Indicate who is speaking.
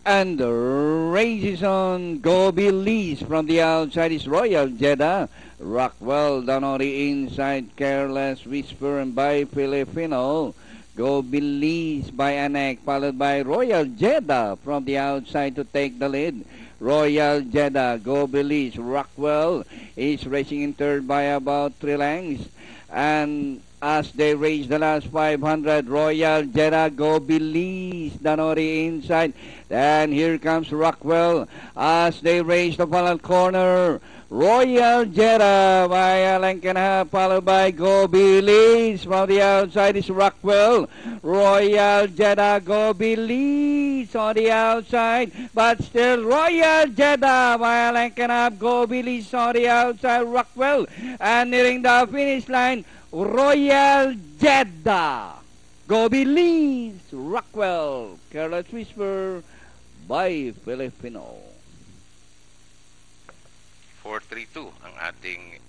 Speaker 1: And the race is on. Go Belize from the outside is Royal Jeddah. Rockwell down on the inside. Careless Whisper and by Filipino. Go Belize by Anek, followed by Royal Jeddah from the outside to take the lead. Royal Jeddah, Go Belize. Rockwell is racing in third by about 3 lengths. And as they race the last 500, Royal Jeddah, Go Belize down on the inside. And here comes Rockwell as they race the final corner. Royal Jeddah by a length and a half, followed by Go Belize. From the outside is Rockwell. Royal Jeddah, Go Belize on the outside, but still Royal Jeddah by a length and a half. Go Belize on the outside, Rockwell. And nearing the finish line, Royal Jeddah, Go Belize, Rockwell. Careless Whisper by Filipino.
Speaker 2: 4-3-2 ang ating